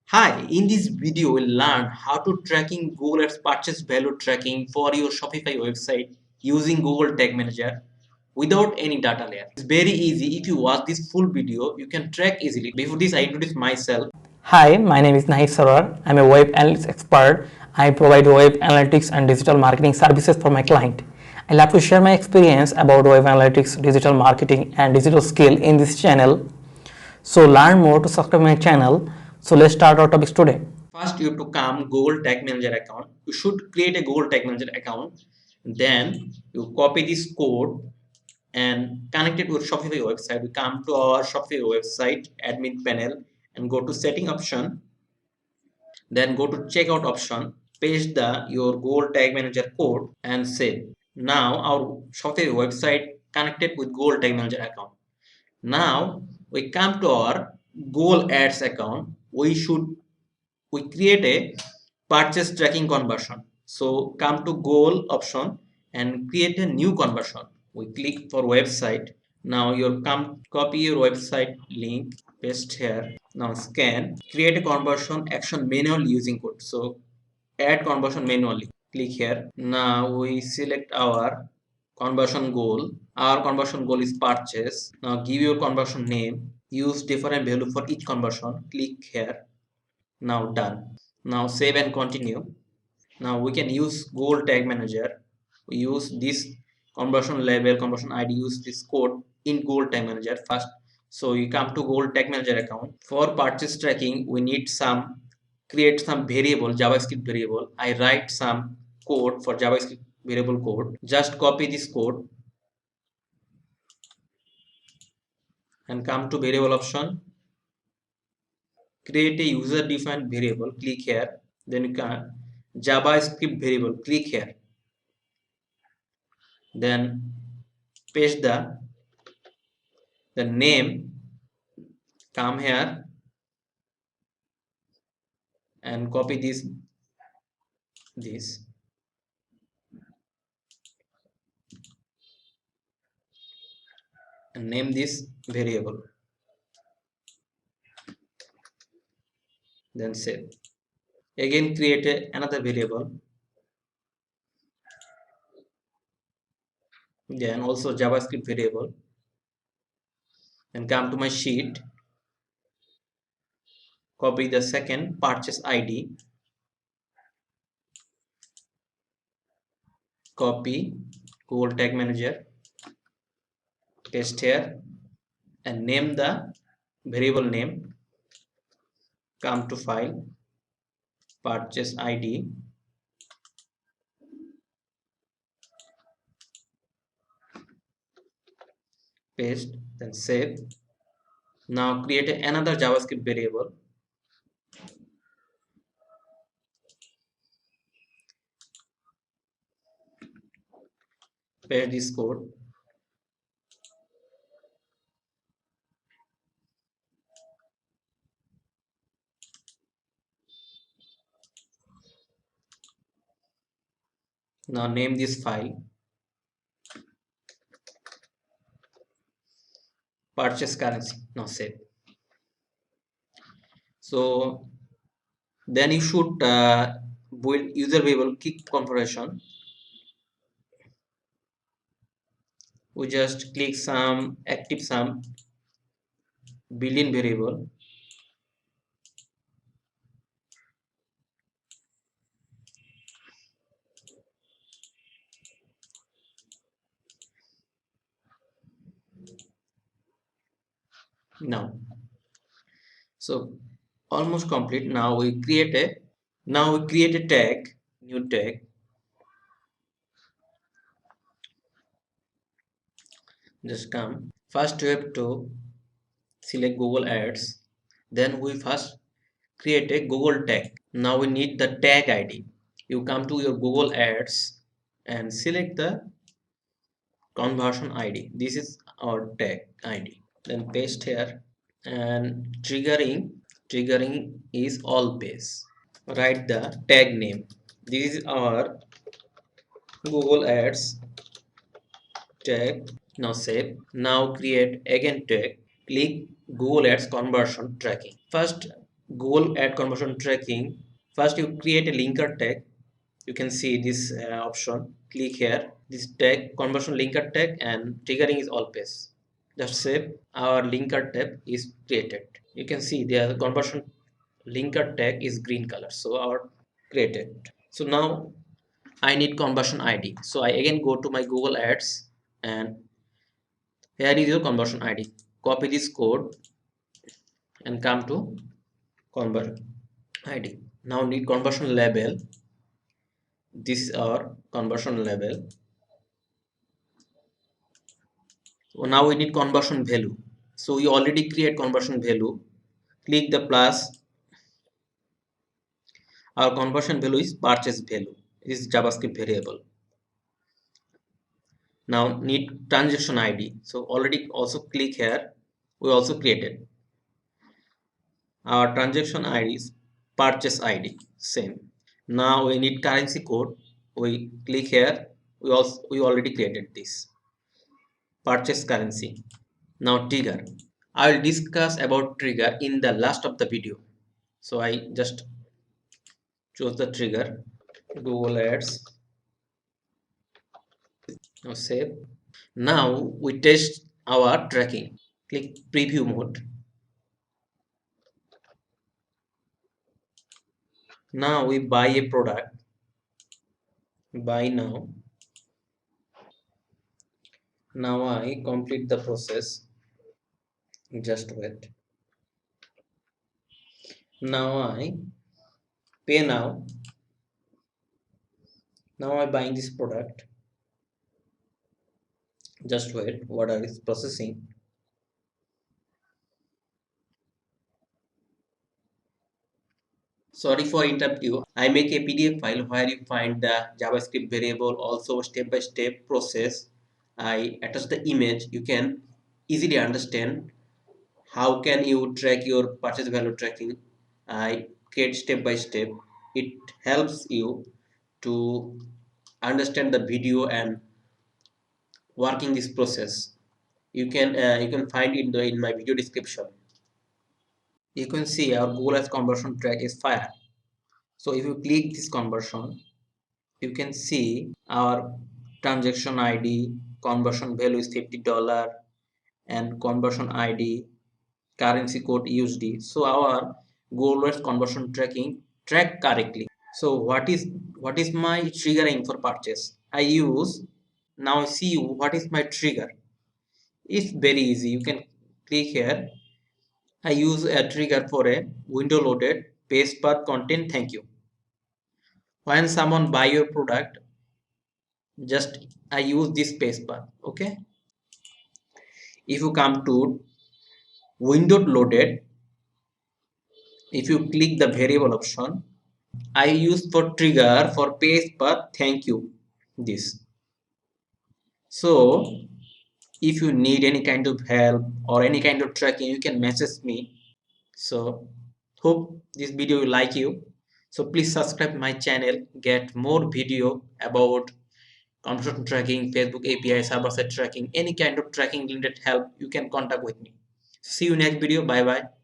Hi, in this video we'll learn how to tracking Google Ads purchase value tracking for your Shopify website using Google Tag Manager without any data layer. It's very easy. If you watch this full video, you can track easily. Before this, I introduce myself. Hi, my name is Nahid Sarar. I'm a web analytics expert. I provide web analytics and digital marketing services for my client. I love to share my experience about web analytics, digital marketing, and digital skill in this channel. So learn more to subscribe my channel. So let's start our topics today. First, you have to come Google Tag Manager account. You should create a Google Tag Manager account. Then you copy this code and connect it with Shopify website. We come to our Shopify website admin panel and go to setting option. Then go to checkout option, paste your Google Tag Manager code and save. Now our Shopify website connected with Google Tag Manager account. Now we come to our Google Ads account. We create a purchase tracking conversion. So come to goal option and create a new conversion. We click for website. Now you copy your website link, paste here. Now scan, create a conversion action manually using code. So add conversion manually. Click here. Now we select our conversion goal. Our conversion goal is purchase. Now give your conversion name. Use different value for each conversion. Click here. Now done. Now save and continue. Now we can use Google Tag Manager. We use this conversion label, conversion ID, use this code in Google Tag Manager first. So you come to Google Tag Manager account. For purchase tracking, we need create some variable, JavaScript variable. I write some code for JavaScript variable code. Just copy this code and come to variable option. Create a user defined variable. Click here. Then you can JavaScript variable. Click here. Then paste the name, come here and copy this and name this variable, then save. Again create another variable, then also JavaScript variable, and come to my sheet, copy the second purchase ID, copy Google Tag Manager, paste here and name the variable name, come to file, purchase ID, paste, then save. Now create another JavaScript variable, paste this code, now name this file purchase currency, now save. So then you should build user variable kick configuration. We just click some active some built-in variable, now so almost complete. Now we create a tag, new tag. Just come first, you have to select Google Ads, then we first create a Google tag. Now we need the tag ID. You come to your Google Ads and select the conversion ID. This is our tag ID, then paste here and triggering is all base. Write the tag name. This is our Google Ads tag. Now save. Now create again tag. Click Google Ads conversion tracking. First Google ad conversion tracking, first you create a linker tag. You can see this option. Click here, this tag, conversion linker tag, and triggering is all page. Just save. Our linker tag is created. You can see the conversion linker tag is green color, so our created. So now I need conversion ID, so I again go to my Google Ads, and here is your conversion ID. Copy this code and come to convert ID. Now need conversion label. This is our conversion label. So now we need conversion value. So we already create conversion value. Click the plus. Our conversion value is purchase value. It is JavaScript variable. Now need transaction ID. So already also click here. We also created. Our transaction ID is purchase ID. Same. Now we need currency code. We click here. We already created this. Purchase currency. Now trigger. I will discuss about trigger in the last of the video. So I just choose the trigger. Google Ads. Now save. Now we test our tracking. Click preview mode. Now we buy a product. Buy now. Now I complete the process. Just wait. Now I pay now. Now I buying this product. Just wait. What is processing? Sorry for interrupt you. I make a PDF file where you find the JavaScript variable, also step-by-step process. I attach the image. You can easily understand how can you track your purchase value tracking. I create step by step. It helps you to understand the video and working this process. You can find it in my video description. You can see our Google Ads conversion track is fire. So if you click this conversion, you can see our transaction ID, conversion value is $50, and conversion ID, currency code USD. So our Google Ads conversion tracking track correctly. So what is my triggering for purchase? I use, now see what is my trigger. It's very easy. You can click here. I use a trigger for a window loaded page path content thank you. When someone buy your product, just I use this page path. Okay. If you come to window loaded, if you click the variable option, I use for trigger for page path thank you this. So if you need any kind of help or any kind of tracking, you can message me. So hope this video will like you. So please subscribe my channel, get more video about conversion tracking, Facebook API, server side tracking, any kind of tracking related help, you can contact with me. See you next video. Bye bye.